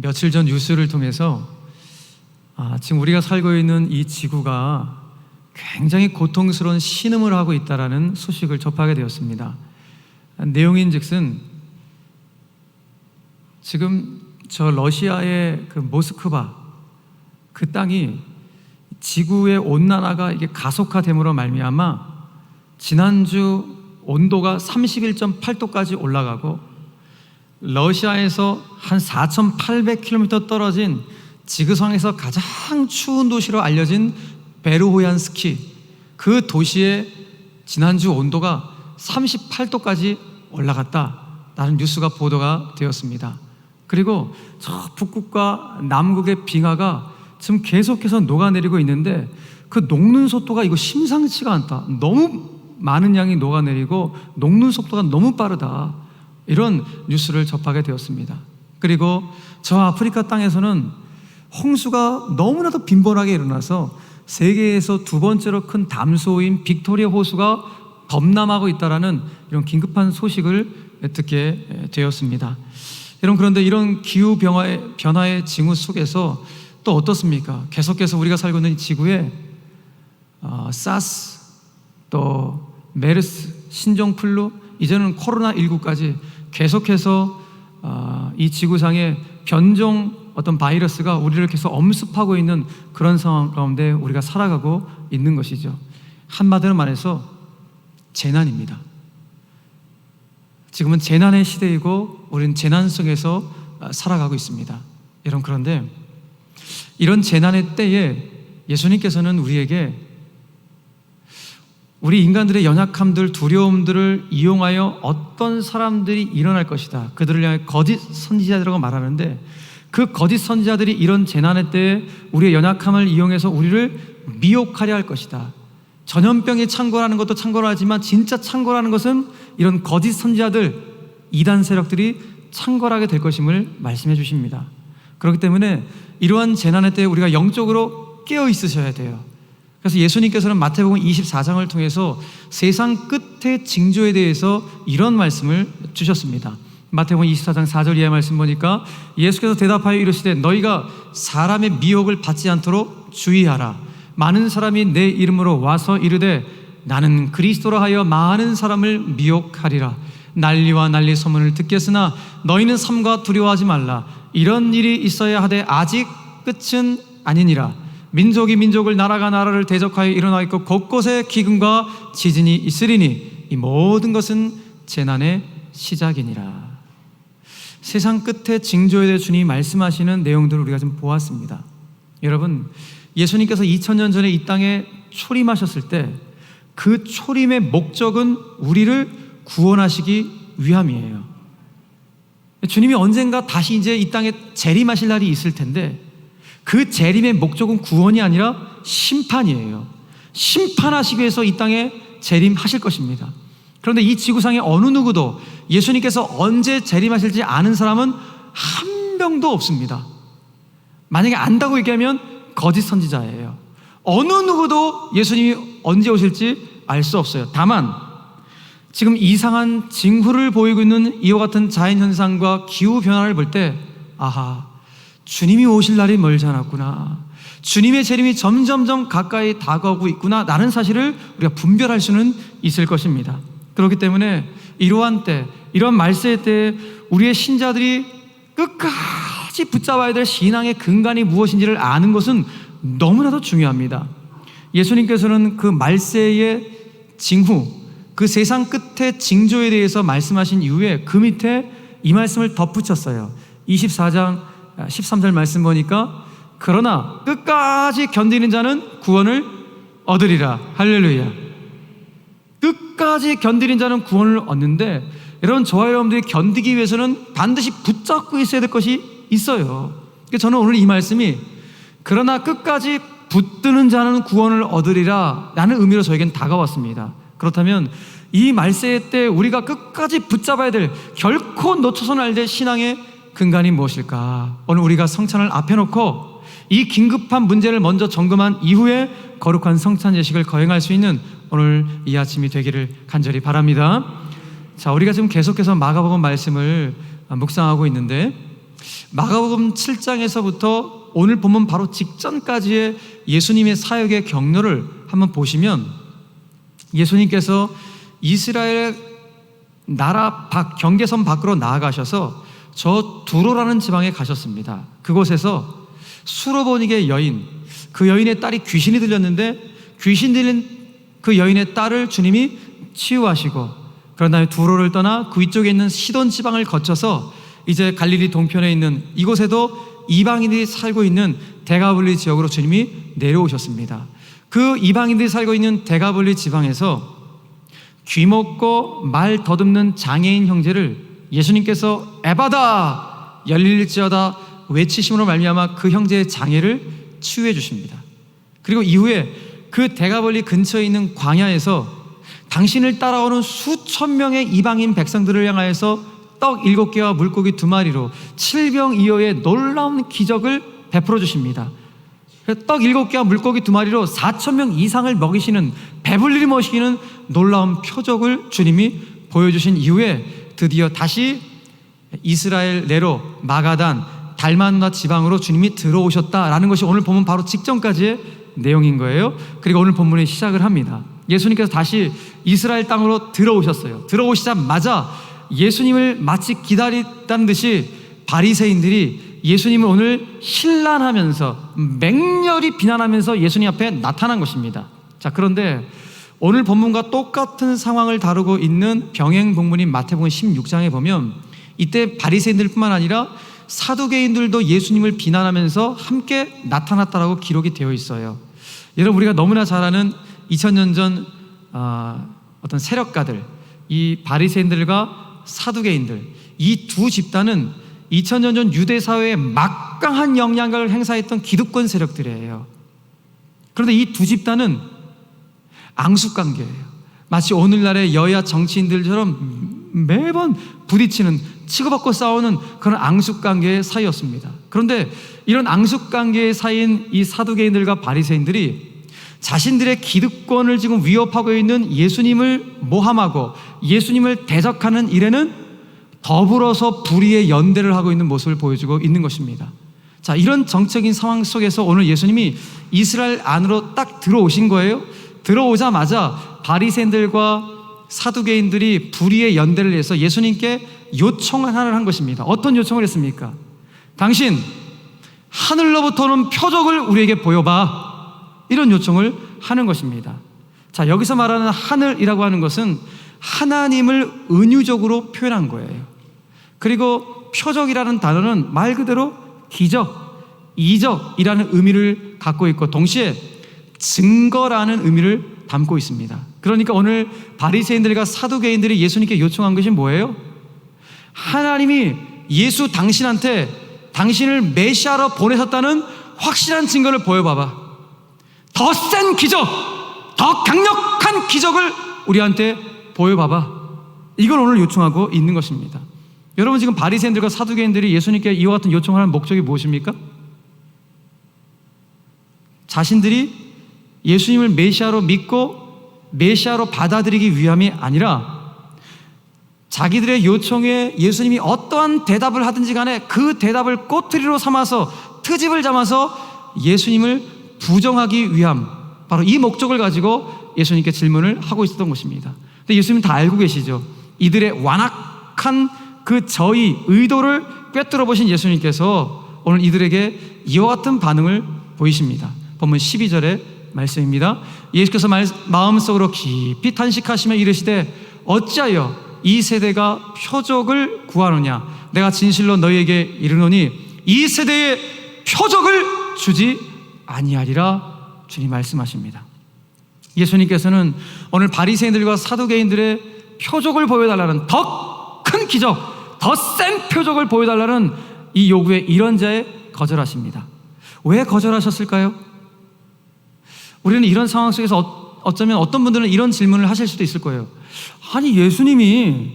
며칠 전 뉴스를 통해서 지금 우리가 살고 있는 이 지구가 굉장히 고통스러운 신음을 하고 있다는 소식을 접하게 되었습니다. 내용인즉슨 지금 저 러시아의 그 모스크바 그 땅이 지구의 온난화가 이게 가속화됨으로 말미암아 지난주 온도가 31.8도까지 올라가고 러시아에서 한 4,800km 떨어진 지구상에서 가장 추운 도시로 알려진 베르호얀스키 그 도시의 지난주 온도가 38도까지 올라갔다라는 뉴스가 보도가 되었습니다. 그리고 저 북극과 남극의 빙하가 지금 계속해서 녹아내리고 있는데 그 녹는 속도가 이거 심상치가 않다. 너무 많은 양이 녹아내리고 녹는 속도가 너무 빠르다. 이런 뉴스를 접하게 되었습니다. 그리고 저 아프리카 땅에서는 홍수가 너무나도 빈번하게 일어나서 세계에서 두 번째로 큰 담수호인 빅토리아 호수가 범람하고 있다는 이런 긴급한 소식을 듣게 되었습니다. 여러분, 그런데 이런 기후 변화의 징후 속에서 또 어떻습니까? 계속해서 우리가 살고 있는 이 지구에 사스, 또 메르스, 신종플루, 이제는 코로나19까지 계속해서 이 지구상에 변종 어떤 바이러스가 우리를 계속 엄습하고 있는 그런 상황 가운데 우리가 살아가고 있는 것이죠. 한마디로 말해서 재난입니다. 지금은 재난의 시대이고 우리는 재난 속에서 살아가고 있습니다. 여러분, 그런데 이런 재난의 때에 예수님께서는 우리에게 우리 인간들의 연약함들, 두려움들을 이용하여 어떤 사람들이 일어날 것이다, 그들을 향해 거짓 선지자들이라고 말하는데, 그 거짓 선지자들이 이런 재난의 때에 우리의 연약함을 이용해서 우리를 미혹하려 할 것이다. 전염병이 창궐하는 것도 창궐하지만 진짜 창궐하는 것은 이런 거짓 선지자들, 이단 세력들이 창궐하게 될 것임을 말씀해 주십니다. 그렇기 때문에 이러한 재난의 때에 우리가 영적으로 깨어 있으셔야 돼요. 그래서 예수님께서는 마태복음 24장을 통해서 세상 끝의 징조에 대해서 이런 말씀을 주셨습니다. 마태복음 24장 4절 이하의 말씀 보니까 예수께서 대답하여 이르시되 너희가 사람의 미혹을 받지 않도록 주의하라. 많은 사람이 내 이름으로 와서 이르되 나는 그리스도라 하여 많은 사람을 미혹하리라. 난리와 난리 소문을 듣겠으나 너희는 삼가 두려워하지 말라. 이런 일이 있어야 하되 아직 끝은 아니니라. 민족이 민족을, 나라가 나라를 대적하여 일어나 있고 곳곳에 기근과 지진이 있으리니 이 모든 것은 재난의 시작이니라. 세상 끝의 징조에 대해 주님이 말씀하시는 내용들을 우리가 좀 보았습니다. 여러분, 예수님께서 2000년 전에 이 땅에 초림하셨을 때 그 초림의 목적은 우리를 구원하시기 위함이에요. 주님이 언젠가 다시 이제 이 땅에 재림하실 날이 있을 텐데 그 재림의 목적은 구원이 아니라 심판이에요. 심판하시기 위해서 이 땅에 재림하실 것입니다. 그런데 이 지구상에 어느 누구도 예수님께서 언제 재림하실지 아는 사람은 한 명도 없습니다. 만약에 안다고 얘기하면 거짓 선지자예요. 어느 누구도 예수님이 언제 오실지 알 수 없어요. 다만 지금 이상한 징후를 보이고 있는 이와 같은 자연현상과 기후변화를 볼 때 아하, 주님이 오실 날이 멀지 않았구나, 주님의 재림이 점점점 가까이 다가오고 있구나 라는 사실을 우리가 분별할 수는 있을 것입니다. 그렇기 때문에 이러한 때, 이러한 말세의 때에 우리의 신자들이 끝까지 붙잡아야 될 신앙의 근간이 무엇인지를 아는 것은 너무나도 중요합니다. 예수님께서는 그 말세의 징후, 그 세상 끝의 징조에 대해서 말씀하신 이후에 그 밑에 이 말씀을 덧붙였어요. 24장 13절 말씀 보니까 그러나 끝까지 견디는 자는 구원을 얻으리라. 할렐루야. 끝까지 견디는 자는 구원을 얻는데, 여러분, 저와 여러분들이 견디기 위해서는 반드시 붙잡고 있어야 될 것이 있어요. 그러니까 저는 오늘 이 말씀이 그러나 끝까지 붙드는 자는 구원을 얻으리라 라는 의미로 저에겐 다가왔습니다. 그렇다면 이 말세의 때 우리가 끝까지 붙잡아야 될, 결코 놓쳐서는 안 될 신앙의 근간이 무엇일까? 오늘 우리가 성찬을 앞에 놓고 이 긴급한 문제를 먼저 점검한 이후에 거룩한 성찬 예식을 거행할 수 있는 오늘 이 아침이 되기를 간절히 바랍니다. 자, 우리가 지금 계속해서 마가복음 말씀을 묵상하고 있는데 마가복음 7장에서부터 오늘 본문 바로 직전까지의 예수님의 사역의 경로를 한번 보시면 예수님께서 이스라엘 나라 경계선 밖으로 나아가셔서 저 두로라는 지방에 가셨습니다. 그곳에서 수로보니게 여인, 그 여인의 딸이 귀신이 들렸는데 귀신 들린 그 여인의 딸을 주님이 치유하시고 그런 다음에 두로를 떠나 그 위쪽에 있는 시돈 지방을 거쳐서 이제 갈릴리 동편에 있는 이곳에도 이방인들이 살고 있는 데가볼리 지역으로 주님이 내려오셨습니다. 그 이방인들이 살고 있는 데가볼리 지방에서 귀먹고 말 더듬는 장애인 형제를 예수님께서 에바다 열릴지어다 외치심으로 말미암아 그 형제의 장애를 치유해 주십니다. 그리고 이후에 그 데가볼리 근처에 있는 광야에서 당신을 따라오는 수천 명의 이방인 백성들을 향하여서 떡 7개와 물고기 2마리로 7병2호의 놀라운 기적을 베풀어 주십니다. 떡 7개와 물고기 2마리로 4,000명 이상을 먹이시는, 배불리 먹이시는 놀라운 표적을 주님이 보여주신 이후에 드디어 다시 이스라엘 내로 마가단 달마누나 지방으로 주님이 들어오셨다라는 것이 오늘 본문 바로 직전까지의 내용인 거예요. 그리고 오늘 본문이 시작을 합니다. 예수님께서 다시 이스라엘 땅으로 들어오셨어요. 들어오시자마자 예수님을 마치 기다리다는 듯이 바리새인들이 예수님을 오늘 신란하면서 맹렬히 비난하면서 예수님 앞에 나타난 것입니다. 자, 그런데 오늘 본문과 똑같은 상황을 다루고 있는 병행본문인 마태복음 16장에 보면 이때 바리새인들뿐만 아니라 사두개인들도 예수님을 비난하면서 함께 나타났다라고 기록이 되어 있어요. 여러분, 우리가 너무나 잘 아는 2000년 전 어떤 세력가들, 이 바리새인들과 사두개인들, 이 두 집단은 2000년 전 유대 사회에 막강한 영향력을 행사했던 기득권 세력들이에요. 그런데 이 두 집단은 앙숙관계예요. 마치 오늘날의 여야 정치인들처럼 매번 부딪히는, 치고받고 싸우는 그런 앙숙관계의 사이였습니다. 그런데 이런 앙숙관계의 사이인 이 사두개인들과 바리새인들이 자신들의 기득권을 지금 위협하고 있는 예수님을 모함하고 예수님을 대적하는 일에는 더불어서 불의의 연대를 하고 있는 모습을 보여주고 있는 것입니다. 자, 이런 정적인 상황 속에서 오늘 예수님이 이스라엘 안으로 딱 들어오신 거예요. 들어오자마자 바리새인들과 사두개인들이 불의의 연대를 해서 예수님께 요청을 하나를 한 것입니다. 어떤 요청을 했습니까? 당신 하늘로부터 오는 표적을 우리에게 보여봐, 이런 요청을 하는 것입니다. 자, 여기서 말하는 하늘이라고 하는 것은 하나님을 은유적으로 표현한 거예요. 그리고 표적이라는 단어는 말 그대로 기적, 이적이라는 의미를 갖고 있고 동시에 증거라는 의미를 담고 있습니다. 그러니까 오늘 바리새인들과 사두개인들이 예수님께 요청한 것이 뭐예요? 하나님이 예수 당신한테 당신을 메시아로 보내셨다는 확실한 증거를 보여봐봐. 더 센 기적, 더 강력한 기적을 우리한테 보여봐봐. 이걸 오늘 요청하고 있는 것입니다. 여러분, 지금 바리새인들과 사두개인들이 예수님께 이와 같은 요청을 하는 목적이 무엇입니까? 자신들이 예수님을 메시아로 믿고 메시아로 받아들이기 위함이 아니라 자기들의 요청에 예수님이 어떠한 대답을 하든지 간에 그 대답을 꼬투리로 삼아서 트집을 잡아서 예수님을 부정하기 위함, 바로 이 목적을 가지고 예수님께 질문을 하고 있었던 것입니다. 근데 예수님은 다 알고 계시죠. 이들의 완악한 그 저희 의도를 꿰뚫어 보신 예수님께서 오늘 이들에게 이와 같은 반응을 보이십니다. 본문 12절의 말씀입니다. 예수께서 마음속으로 깊이 탄식하시며 이르시되 어찌하여 이 세대가 표적을 구하느냐? 내가 진실로 너희에게 이르노니 이 세대에 표적을 주지 아니하리라. 주님 말씀하십니다. 예수님께서는 오늘 바리새인들과 사두개인들의 표적을 보여달라는, 더 큰 기적, 더 센 표적을 보여달라는 이 요구에 이런자에 거절하십니다. 왜 거절하셨을까요? 우리는 이런 상황 속에서 어쩌면 어떤 분들은 이런 질문을 하실 수도 있을 거예요. 아니, 예수님이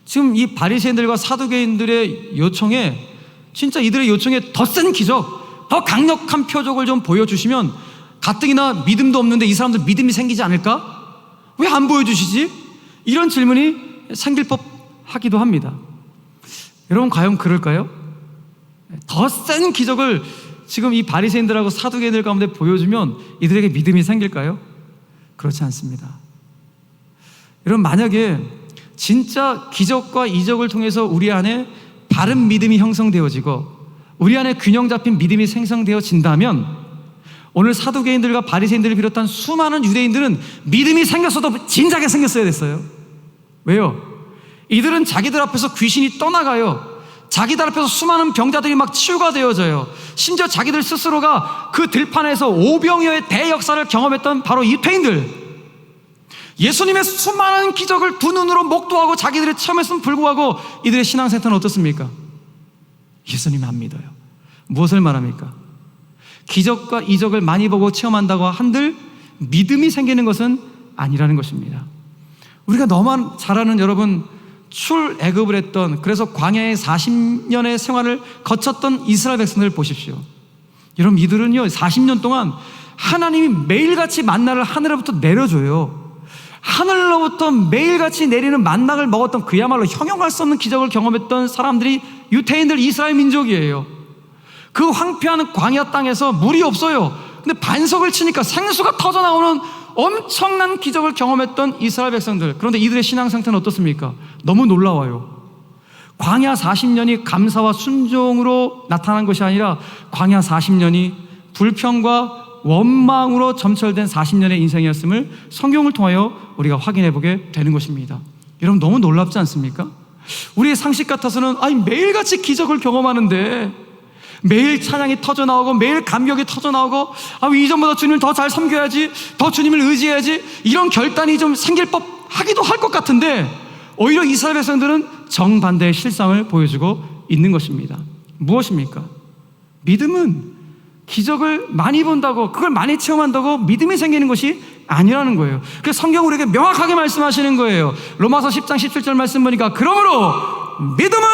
지금 이 바리새인들과 사두개인들의 요청에, 진짜 이들의 요청에 더 센 기적, 더 강력한 표적을 좀 보여주시면 가뜩이나 믿음도 없는데 이 사람들 믿음이 생기지 않을까? 왜 안 보여주시지? 이런 질문이 생길 법하기도 합니다. 여러분, 과연 그럴까요? 더 센 기적을 지금 이 바리새인들하고 사두개인들 가운데 보여주면 이들에게 믿음이 생길까요? 그렇지 않습니다. 여러분, 만약에 진짜 기적과 이적을 통해서 우리 안에 바른 믿음이 형성되어지고 우리 안에 균형 잡힌 믿음이 생성되어진다면 오늘 사두개인들과 바리새인들을 비롯한 수많은 유대인들은 믿음이 생겼어도 진작에 생겼어야 됐어요. 왜요? 이들은 자기들 앞에서 귀신이 떠나가요. 자기들 앞에서 수많은 병자들이 막 치유가 되어져요. 심지어 자기들 스스로가 그 들판에서 오병이어의 대역사를 경험했던 바로 유대인들, 예수님의 수많은 기적을 두 눈으로 목도하고 자기들이 체험했음을 불구하고 이들의 신앙 상태는 어떻습니까? 예수님 안 믿어요. 무엇을 말합니까? 기적과 이적을 많이 보고 체험한다고 한들 믿음이 생기는 것은 아니라는 것입니다. 우리가 너무 잘 아는, 여러분, 출애굽을 했던, 그래서 광야의 40년의 생활을 거쳤던 이스라엘 백성들 보십시오. 여러분, 이들은요 40년 동안 하나님이 매일같이 만나를 하늘로부터 내려줘요. 하늘로부터 매일같이 내리는 만나를 먹었던, 그야말로 형용할 수 없는 기적을 경험했던 사람들이 유대인들, 이스라엘 민족이에요. 그 황폐한 광야 땅에서 물이 없어요. 근데 반석을 치니까 생수가 터져나오는 엄청난 기적을 경험했던 이스라엘 백성들. 그런데 이들의 신앙 상태는 어떻습니까? 너무 놀라워요. 광야 40년이 감사와 순종으로 나타난 것이 아니라 광야 40년이 불평과 원망으로 점철된 40년의 인생이었음을 성경을 통하여 우리가 확인해 보게 되는 것입니다. 여러분, 너무 놀랍지 않습니까? 우리의 상식 같아서는 매일같이 기적을 경험하는데, 매일 찬양이 터져나오고 매일 감격이 터져나오고 이전보다 주님을 더 잘 섬겨야지, 더 주님을 의지해야지, 이런 결단이 좀 생길 법 하기도 할 것 같은데 오히려 이스라엘 백성들은 정반대의 실상을 보여주고 있는 것입니다. 무엇입니까? 믿음은 기적을 많이 본다고, 그걸 많이 체험한다고 믿음이 생기는 것이 아니라는 거예요. 그래서 성경 우리에게 명확하게 말씀하시는 거예요. 로마서 10장 17절 말씀 보니까 그러므로 믿음은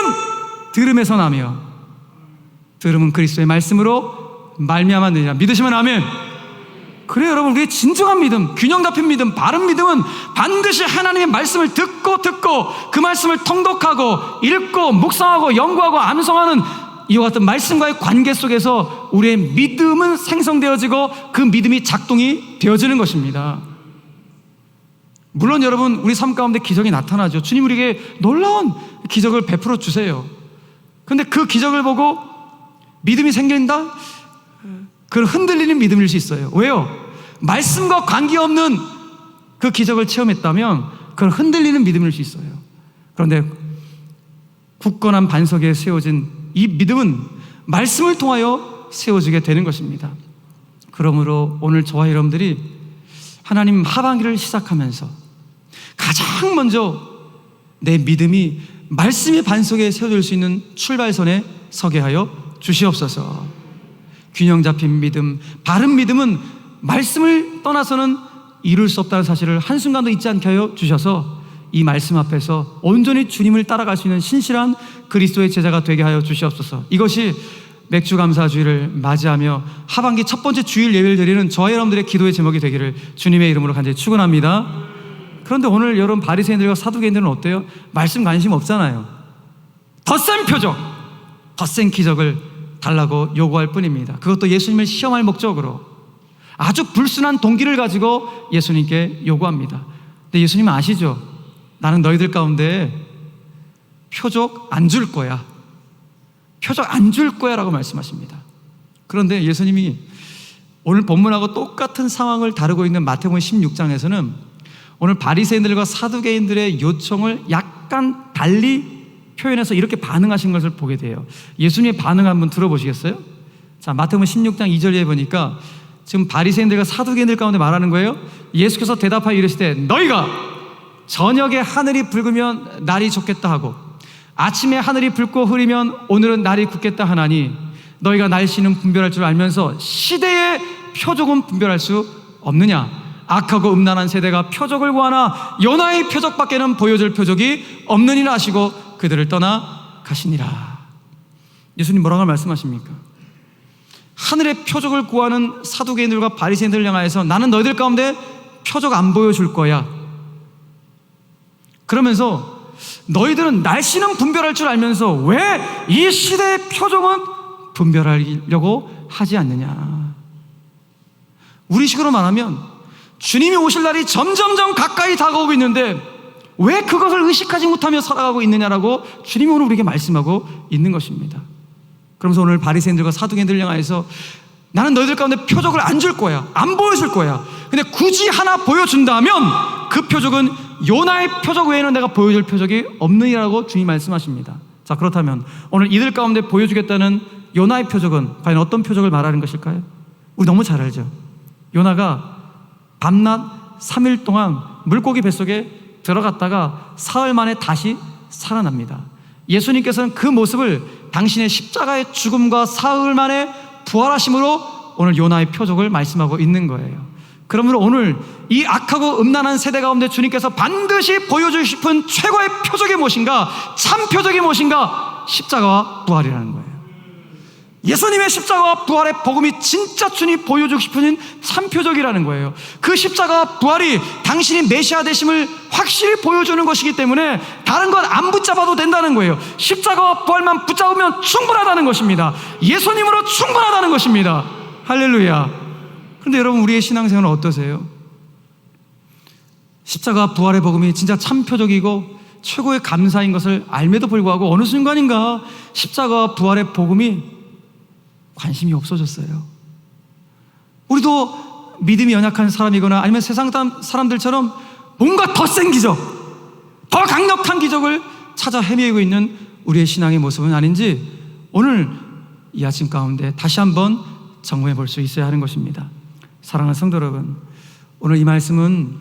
들음에서 나며 들음은 그리스도의 말씀으로 말미암아 느니라. 믿으시면 아멘. 그래요, 여러분. 우리의 진정한 믿음, 균형 잡힌 믿음, 바른 믿음은 반드시 하나님의 말씀을 듣고 그 말씀을 통독하고 읽고 묵상하고 연구하고 암송하는 이와 같은 말씀과의 관계 속에서 우리의 믿음은 생성되어지고 그 믿음이 작동이 되어지는 것입니다. 물론 여러분, 우리 삶 가운데 기적이 나타나죠. 주님 우리에게 놀라운 기적을 베풀어 주세요. 그런데 그 기적을 보고 믿음이 생긴다? 그건 흔들리는 믿음일 수 있어요. 왜요? 말씀과 관계없는 그 기적을 체험했다면 그건 흔들리는 믿음일 수 있어요. 그런데 굳건한 반석에 세워진 이 믿음은 말씀을 통하여 세워지게 되는 것입니다. 그러므로 오늘 저와 여러분들이 하나님 하반기를 시작하면서 가장 먼저 내 믿음이 말씀의 반석에 세워질 수 있는 출발선에 서게 하여 주시옵소서. 균형 잡힌 믿음, 바른 믿음은 말씀을 떠나서는 이룰 수 없다는 사실을 한순간도 잊지 않게 하여 주셔서 이 말씀 앞에서 온전히 주님을 따라갈 수 있는 신실한 그리스도의 제자가 되게 하여 주시옵소서. 이것이 맥주 감사주일을 맞이하며 하반기 첫 번째 주일 예배를 드리는 저와 여러분들의 기도의 제목이 되기를 주님의 이름으로 간절히 축원합니다. 그런데 오늘 여러분, 바리새인들과 사두개인들은 어때요? 말씀 관심 없잖아요. 더 센 표적, 더 센 기적을 달라고 요구할 뿐입니다. 그것도 예수님을 시험할 목적으로 아주 불순한 동기를 가지고 예수님께 요구합니다. 근데 예수님은 아시죠? 나는 너희들 가운데 표적 안 줄 거야. 표적 안 줄 거야 라고 말씀하십니다. 그런데 예수님이 오늘 본문하고 똑같은 상황을 다루고 있는 마태복음 16장에서는 오늘 바리새인들과 사두개인들의 요청을 약간 달리 표현해서 이렇게 반응하신 것을 보게 돼요. 예수님의 반응 한번 들어보시겠어요? 자, 마태복음 16장 2절에 보니까 지금 바리새인들과 사두개인들 가운데 말하는 거예요. 예수께서 대답하여 이르시되 너희가 저녁에 하늘이 붉으면 날이 좋겠다 하고 아침에 하늘이 붉고 흐리면 오늘은 날이 굳겠다 하나니 너희가 날씨는 분별할 줄 알면서 시대의 표적은 분별할 수 없느냐? 악하고 음란한 세대가 표적을 구하나 요나의 표적밖에는 보여줄 표적이 없느니라 하시고 그들을 떠나 가시니라. 예수님 뭐라고 말씀하십니까? 하늘의 표적을 구하는 사두개인들과 바리새인들을 향하여서 나는 너희들 가운데 표적 안 보여줄 거야. 그러면서 너희들은 날씨는 분별할 줄 알면서 왜 이 시대의 표적은 분별하려고 하지 않느냐. 우리 식으로 말하면 주님이 오실 날이 점점점 가까이 다가오고 있는데 왜 그것을 의식하지 못하며 살아가고 있느냐라고 주님이 오늘 우리에게 말씀하고 있는 것입니다. 그러면서 오늘 바리새인들과 사두개인들을 향해서 나는 너희들 가운데 표적을 안 줄 거야, 안 보여줄 거야. 근데 굳이 하나 보여준다면 그 표적은 요나의 표적 외에는 내가 보여줄 표적이 없느니라고 주님이 말씀하십니다. 자, 그렇다면 오늘 이들 가운데 보여주겠다는 요나의 표적은 과연 어떤 표적을 말하는 것일까요? 우리 너무 잘 알죠. 요나가 밤낮 3일 동안 물고기 뱃속에 들어갔다가 사흘 만에 다시 살아납니다. 예수님께서는 그 모습을 당신의 십자가의 죽음과 사흘 만에 부활하심으로 오늘 요나의 표적을 말씀하고 있는 거예요. 그러므로 오늘 이 악하고 음란한 세대 가운데 주님께서 반드시 보여주고 싶은 최고의 표적이 무엇인가? 참 표적이 무엇인가? 십자가와 부활이라는 거예요. 예수님의 십자가와 부활의 복음이 진짜 주님이 보여주고 싶은 참 표적이라는 거예요. 그 십자가와 부활이 당신이 메시아 되심을 확실히 보여주는 것이기 때문에 다른 건 안 붙잡아도 된다는 거예요. 십자가와 부활만 붙잡으면 충분하다는 것입니다. 예수님으로 충분하다는 것입니다. 할렐루야. 그런데 여러분, 우리의 신앙생활은 어떠세요? 십자가와 부활의 복음이 진짜 참 표적이고 최고의 감사인 것을 알매도 불구하고 어느 순간인가 십자가와 부활의 복음이 관심이 없어졌어요. 우리도 믿음이 연약한 사람이거나 아니면 세상 사람들처럼 뭔가 더 센 기적, 더 강력한 기적을 찾아 헤매고 있는 우리의 신앙의 모습은 아닌지 오늘 이 아침 가운데 다시 한번 점검해 볼 수 있어야 하는 것입니다. 사랑하는 성도 여러분, 오늘 이 말씀은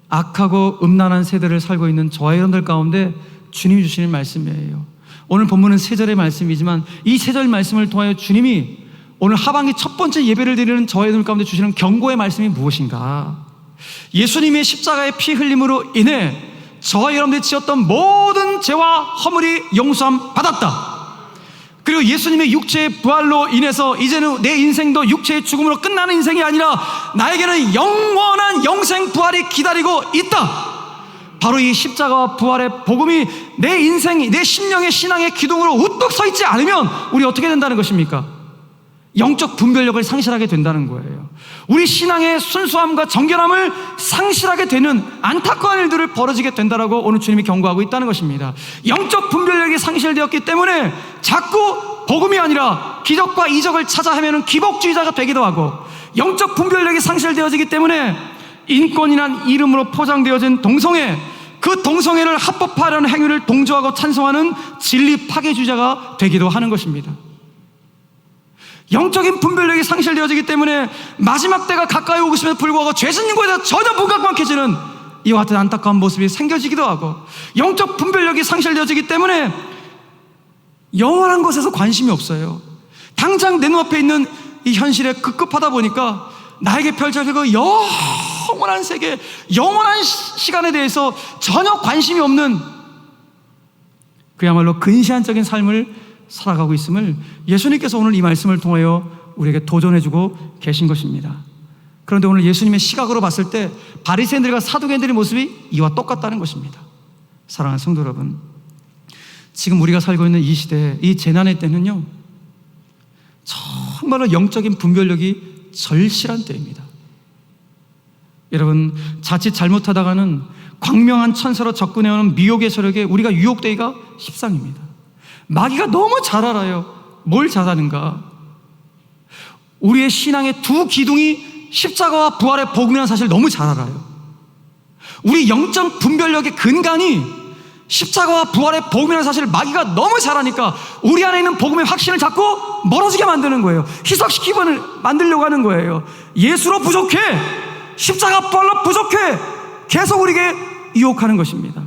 악하고 음란한 세대를 살고 있는 저와 여러분들 가운데 주님이 주시는 말씀이에요. 오늘 본문은 3절의 말씀이지만 이 3절 말씀을 통하여 주님이 오늘 하반기 첫 번째 예배를 드리는 저와 여러분들 가운데 주시는 경고의 말씀이 무엇인가? 예수님의 십자가의 피 흘림으로 인해 저와 여러분들이 지었던 모든 죄와 허물이 용서함 받았다. 그리고 예수님의 육체의 부활로 인해서 이제는 내 인생도 육체의 죽음으로 끝나는 인생이 아니라 나에게는 영원한 영생 부활이 기다리고 있다. 바로 이 십자가와 부활의 복음이 내 인생이, 내 심령의 신앙의 기둥으로 우뚝 서 있지 않으면 우리 어떻게 된다는 것입니까? 영적 분별력을 상실하게 된다는 거예요. 우리 신앙의 순수함과 정결함을 상실하게 되는 안타까운 일들을 벌어지게 된다라고 오늘 주님이 경고하고 있다는 것입니다. 영적 분별력이 상실되었기 때문에 자꾸 복음이 아니라 기적과 이적을 찾아 헤매는 기복주의자가 되기도 하고, 영적 분별력이 상실되어지기 때문에 인권이란 이름으로 포장되어진 동성애, 그 동성애를 합법화하려는 행위를 동조하고 찬성하는 진리 파괴주의자가 되기도 하는 것입니다. 영적인 분별력이 상실되어지기 때문에 마지막 때가 가까이 오고 있음에도 불구하고 죄짓는 것에 전혀 무감각해지는 이와 같은 안타까운 모습이 생겨지기도 하고, 영적 분별력이 상실되어지기 때문에 영원한 것에서 관심이 없어요. 당장 내 눈앞에 있는 이 현실에 급급하다 보니까 나에게 펼쳐질 그 영원한 세계, 영원한 시간에 대해서 전혀 관심이 없는 그야말로 근시안적인 삶을 살아가고 있음을 예수님께서 오늘 이 말씀을 통하여 우리에게 도전해주고 계신 것입니다. 그런데 오늘 예수님의 시각으로 봤을 때 바리새인들과 사두개인들의 모습이 이와 똑같다는 것입니다. 사랑하는 성도 여러분, 지금 우리가 살고 있는 이 시대, 이 재난의 때는요, 정말로 영적인 분별력이 절실한 때입니다. 여러분, 자칫 잘못하다가는 광명한 천사로 접근해오는 미혹의 세력에 우리가 유혹되기가 십상입니다. 마귀가 너무 잘 알아요. 뭘 잘하는가? 우리의 신앙의 두 기둥이 십자가와 부활의 복음이라는 사실을 너무 잘 알아요. 우리 영적 분별력의 근간이 십자가와 부활의 복음이라는 사실을 마귀가 너무 잘 아니까 우리 안에 있는 복음의 확신을 자꾸 멀어지게 만드는 거예요. 희석시키고 만들려고 하는 거예요. 예수로 부족해, 십자가 부활로 부족해, 계속 우리에게 유혹하는 것입니다.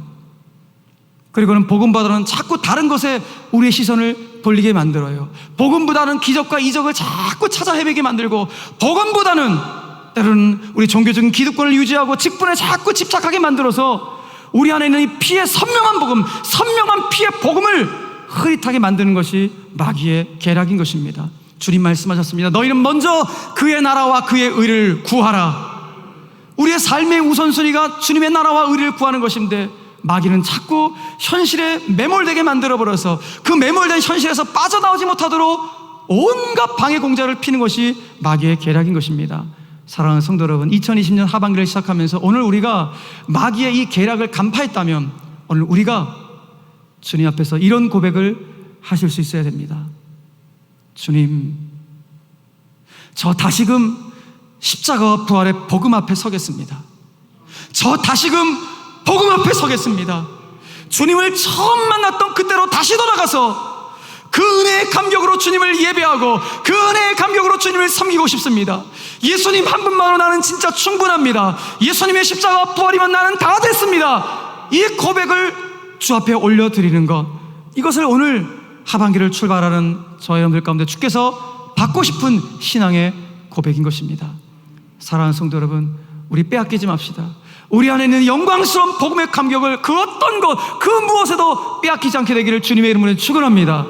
그리고는 복음보다는 자꾸 다른 것에 우리의 시선을 돌리게 만들어요. 복음보다는 기적과 이적을 자꾸 찾아 헤매게 만들고, 복음보다는 때로는 우리 종교적인 기득권을 유지하고 직분에 자꾸 집착하게 만들어서 우리 안에 있는 이 피의 선명한 복음, 선명한 피의 복음을 흐릿하게 만드는 것이 마귀의 계략인 것입니다. 주님 말씀하셨습니다. 너희는 먼저 그의 나라와 그의 의를 구하라. 우리의 삶의 우선순위가 주님의 나라와 의를 구하는 것인데 마귀는 자꾸 현실에 매몰되게 만들어버려서 그 매몰된 현실에서 빠져나오지 못하도록 온갖 방해 공작을 피는 것이 마귀의 계략인 것입니다. 사랑하는 성도 여러분, 2020년 하반기를 시작하면서 오늘 우리가 마귀의 이 계략을 간파했다면 오늘 우리가 주님 앞에서 이런 고백을 하실 수 있어야 됩니다. 주님, 저 다시금 십자가와 부활의 복음 앞에 서겠습니다. 저 다시금 복음 앞에 서겠습니다. 주님을 처음 만났던 그때로 다시 돌아가서 그 은혜의 감격으로 주님을 예배하고 그 은혜의 감격으로 주님을 섬기고 싶습니다. 예수님 한 분만으로 나는 진짜 충분합니다. 예수님의 십자가와 부활이면 나는 다 됐습니다. 이 고백을 주 앞에 올려드리는 것, 이것을 오늘 하반기를 출발하는 저와 여러분들 가운데 주께서 받고 싶은 신앙의 고백인 것입니다. 사랑하는 성도 여러분, 우리 빼앗기지 맙시다. 우리 안에 있는 영광스러운 복음의 감격을 그 어떤 것, 그 무엇에도 빼앗기지 않게 되기를 주님의 이름으로 축원합니다.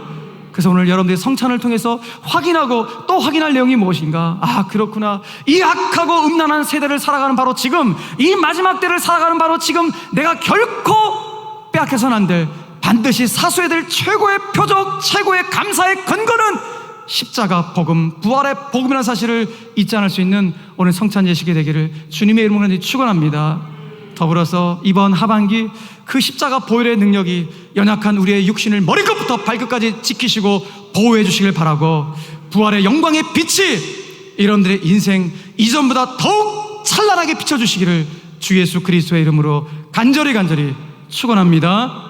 그래서 오늘 여러분들의 성찬을 통해서 확인하고 또 확인할 내용이 무엇인가? 아, 그렇구나. 이 악하고 음란한 세대를 살아가는 바로 지금, 이 마지막 때를 살아가는 바로 지금 내가 결코 빼앗겨서는 안 될, 반드시 사수해야 될 최고의 표적, 최고의 감사의 근거는 십자가 복음, 부활의 복음이라는 사실을 잊지 않을 수 있는 오늘 성찬 예식이 되기를 주님의 이름으로 축원합니다. 더불어서 이번 하반기 그 십자가 보혈의 능력이 연약한 우리의 육신을 머리끝부터 발끝까지 지키시고 보호해 주시길 바라고, 부활의 영광의 빛이 여러분들의 인생 이전보다 더욱 찬란하게 비춰주시기를 주 예수 그리스도의 이름으로 간절히 축원합니다.